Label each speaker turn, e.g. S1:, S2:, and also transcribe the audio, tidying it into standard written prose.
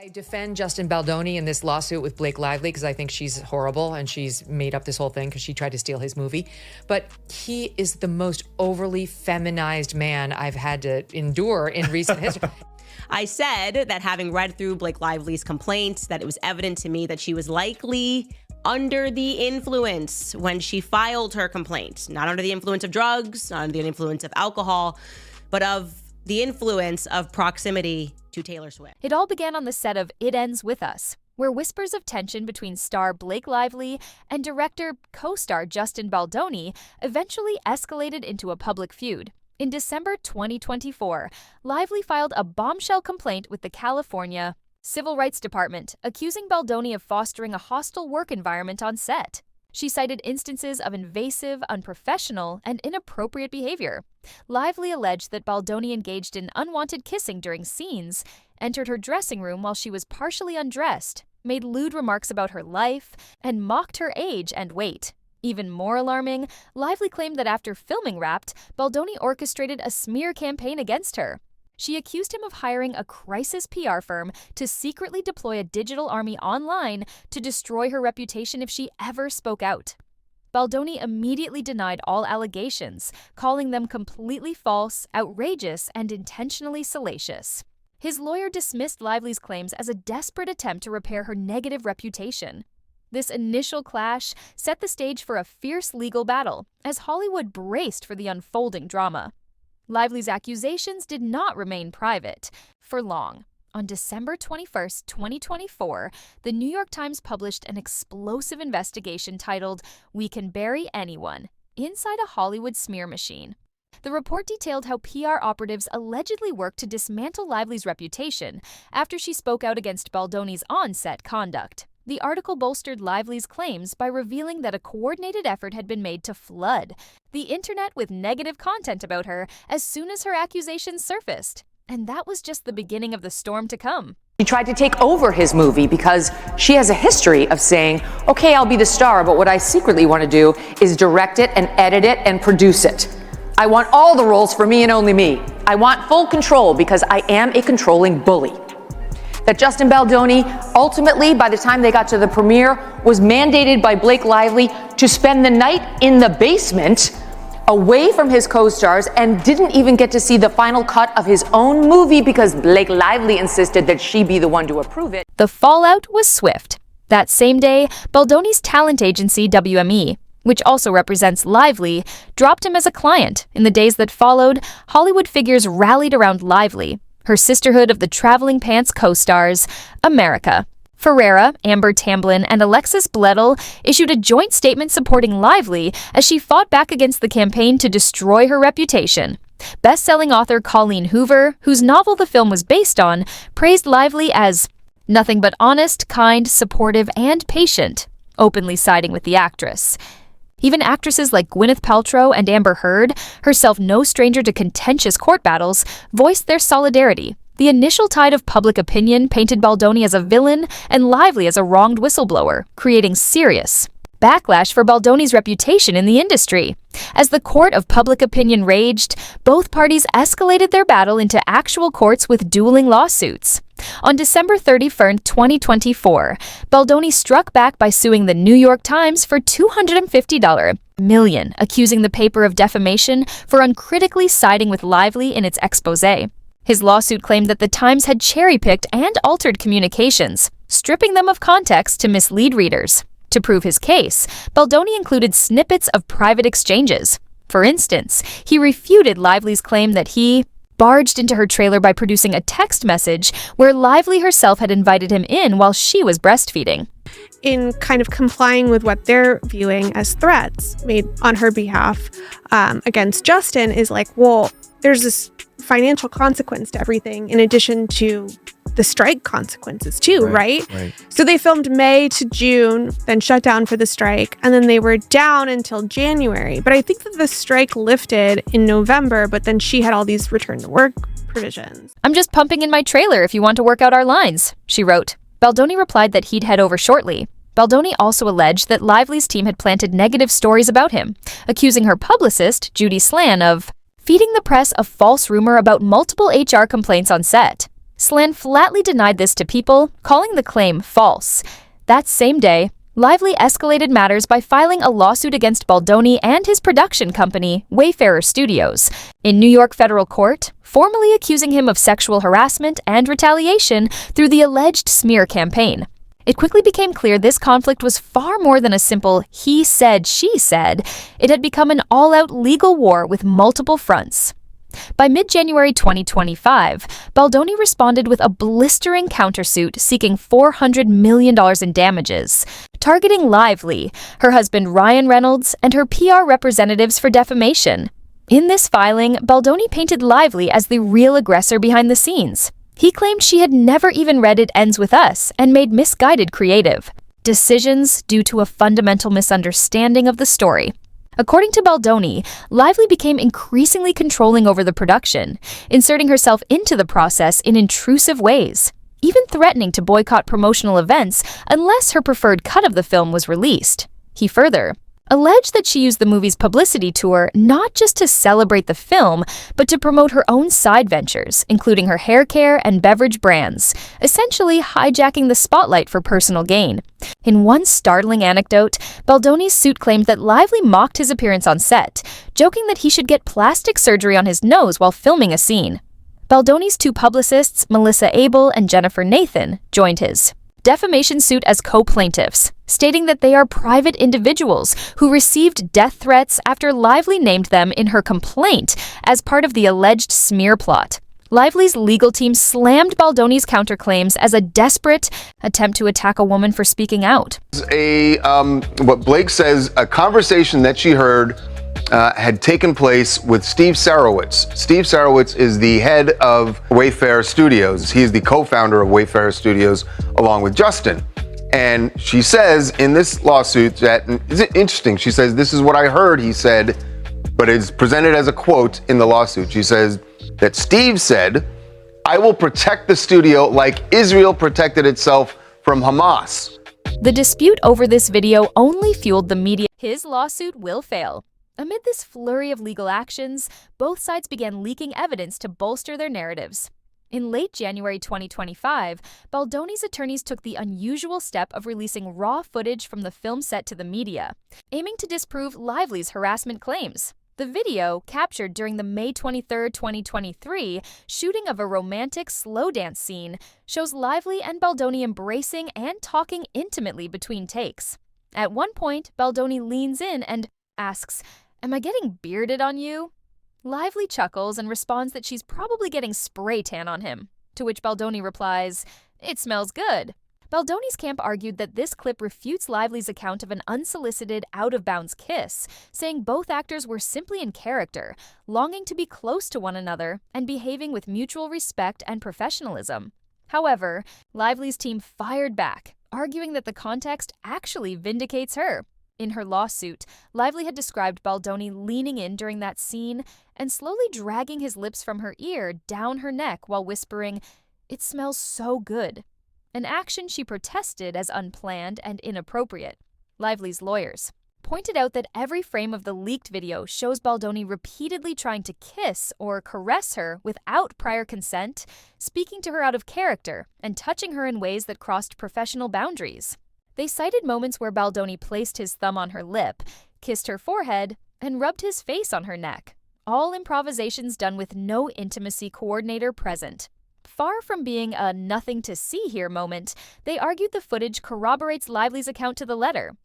S1: I defend Justin Baldoni in this lawsuit with Blake Lively because I think she's horrible and she's made up this whole thing because she tried to steal his movie. But he is the most overly feminized man I've had to endure in recent history.
S2: I said that having read through Blake Lively's complaints, that it was evident to me that she was likely under the influence when she filed her complaint. Not under the influence of drugs, not under the influence of alcohol, but of the influence of proximity to Taylor Swift.
S3: It all began on the set of It Ends With Us, where whispers of tension between star Blake Lively and director co-star Justin Baldoni eventually escalated into a public feud. In December 2024, Lively filed a bombshell complaint with the California Civil Rights Department, accusing Baldoni of fostering a hostile work environment on set. She cited instances of invasive, unprofessional, and inappropriate behavior. Lively alleged that Baldoni engaged in unwanted kissing during scenes, entered her dressing room while she was partially undressed, made lewd remarks about her life, and mocked her age and weight. Even more alarming, Lively claimed that after filming Wrapped, Baldoni orchestrated a smear campaign against her. She accused him of hiring a crisis PR firm to secretly deploy a digital army online to destroy her reputation if she ever spoke out. Baldoni immediately denied all allegations, calling them completely false, outrageous, and intentionally salacious. His lawyer dismissed Lively's claims as a desperate attempt to repair her negative reputation. This initial clash set the stage for a fierce legal battle, as Hollywood braced for the unfolding drama. Lively's accusations did not remain private for long. On December 21, 2024, the New York Times published an explosive investigation titled "We Can Bury Anyone: Inside a Hollywood Smear Machine." The report detailed how PR operatives allegedly worked to dismantle Lively's reputation after she spoke out against Baldoni's on-set conduct. The article bolstered Lively's claims by revealing that a coordinated effort had been made to flood the internet with negative content about her as soon as her accusations surfaced. And that was just the beginning of the storm to come.
S1: She tried to take over his movie because she has a history of saying, okay, I'll be the star, but what I secretly want to do is direct it and edit it and produce it. I want all the roles for me and only me. I want full control because I am a controlling bully. That Justin Baldoni, ultimately, by the time they got to the premiere, was mandated by Blake Lively to spend the night in the basement away from his co-stars and didn't even get to see the final cut of his own movie because Blake Lively insisted that she be the one to approve it.
S3: The fallout was swift. That same day, Baldoni's talent agency, WME, which also represents Lively, dropped him as a client. In the days that followed, Hollywood figures rallied around Lively, her sisterhood of the traveling pants co-stars, America. Ferrera, Amber Tamblyn, and Alexis Bledel issued a joint statement supporting Lively as she fought back against the campaign to destroy her reputation. Best-selling author Colleen Hoover, whose novel the film was based on, praised Lively as nothing but honest, kind, supportive, and patient, openly siding with the actress. Even actresses like Gwyneth Paltrow and Amber Heard, herself no stranger to contentious court battles, voiced their solidarity. The initial tide of public opinion painted Baldoni as a villain and Lively as a wronged whistleblower, creating serious backlash for Baldoni's reputation in the industry. As the court of public opinion raged, both parties escalated their battle into actual courts with dueling lawsuits. On December 31, 2024, Baldoni struck back by suing the New York Times for $250 million, accusing the paper of defamation for uncritically siding with Lively in its exposé. His lawsuit claimed that the Times had cherry-picked and altered communications, stripping them of context to mislead readers. To prove his case, Baldoni included snippets of private exchanges. For instance, he refuted Lively's claim that he barged into her trailer by producing a text message where Lively herself had invited him in while she was breastfeeding.
S4: In kind of complying with what they're viewing as threats made on her behalf against Justin is like, well, there's this financial consequence to everything in addition to the strike consequences too, right? So they filmed May to June, then shut down for the strike, and then they were down until January. But I think that the strike lifted in November, but then she had all these return to work provisions.
S3: "I'm just pumping in my trailer if you want to work out our lines," she wrote. Baldoni replied that he'd head over shortly. Baldoni also alleged that Lively's team had planted negative stories about him, accusing her publicist, Judy Slan, of feeding the press a false rumor about multiple HR complaints on set. Slan flatly denied this to People, calling the claim false. That same day, Lively escalated matters by filing a lawsuit against Baldoni and his production company, Wayfarer Studios, in New York federal court, formally accusing him of sexual harassment and retaliation through the alleged smear campaign. It quickly became clear this conflict was far more than a simple he said, she said. It had become an all-out legal war with multiple fronts. By mid-January 2025, Baldoni responded with a blistering countersuit seeking $400 million in damages, targeting Lively, her husband Ryan Reynolds, and her PR representatives for defamation. In this filing, Baldoni painted Lively as the real aggressor behind the scenes. He claimed she had never even read It Ends With Us and made misguided creative decisions due to a fundamental misunderstanding of the story. According to Baldoni, Lively became increasingly controlling over the production, inserting herself into the process in intrusive ways, even threatening to boycott promotional events unless her preferred cut of the film was released. He further alleged that she used the movie's publicity tour not just to celebrate the film, but to promote her own side ventures, including her hair care and beverage brands, essentially hijacking the spotlight for personal gain. In one startling anecdote, Baldoni's suit claimed that Lively mocked his appearance on set, joking that he should get plastic surgery on his nose while filming a scene. Baldoni's two publicists, Melissa Abel and Jennifer Nathan, joined his defamation suit as co-plaintiffs, stating that they are private individuals who received death threats after Lively named them in her complaint as part of the alleged smear plot. Lively's legal team slammed Baldoni's counterclaims as a desperate attempt to attack a woman for speaking out.
S5: What Blake says, a conversation that she heard had taken place with Steve Sarowitz. Steve Sarowitz is the head of Wayfarer Studios. He is the co-founder of Wayfarer Studios along with Justin. And she says in this lawsuit that, is it interesting? She says, this is what I heard, he said, but it's presented as a quote in the lawsuit. She says that Steve said, I will protect the studio like Israel protected itself from Hamas.
S3: The dispute over this video only fueled the media. His lawsuit will fail. Amid this flurry of legal actions, both sides began leaking evidence to bolster their narratives. In late January 2025, Baldoni's attorneys took the unusual step of releasing raw footage from the film set to the media, aiming to disprove Lively's harassment claims. The video, captured during the May 23, 2023, shooting of a romantic slow dance scene, shows Lively and Baldoni embracing and talking intimately between takes. At one point, Baldoni leans in and asks, "Am I getting bearded on you?" Lively chuckles and responds that she's probably getting spray tan on him, to which Baldoni replies, "It smells good." Baldoni's camp argued that this clip refutes Lively's account of an unsolicited, out-of-bounds kiss, saying both actors were simply in character, longing to be close to one another and behaving with mutual respect and professionalism. However, Lively's team fired back, arguing that the context actually vindicates her. In her lawsuit, Lively had described Baldoni leaning in during that scene and slowly dragging his lips from her ear down her neck while whispering, "It smells so good," an action she protested as unplanned and inappropriate. Lively's lawyers pointed out that every frame of the leaked video shows Baldoni repeatedly trying to kiss or caress her without prior consent, speaking to her out of character, and touching her in ways that crossed professional boundaries. They cited moments where Baldoni placed his thumb on her lip, kissed her forehead, and rubbed his face on her neck, all improvisations done with no intimacy coordinator present. Far from being a nothing to see here moment, they argued the footage corroborates Lively's account to the letter.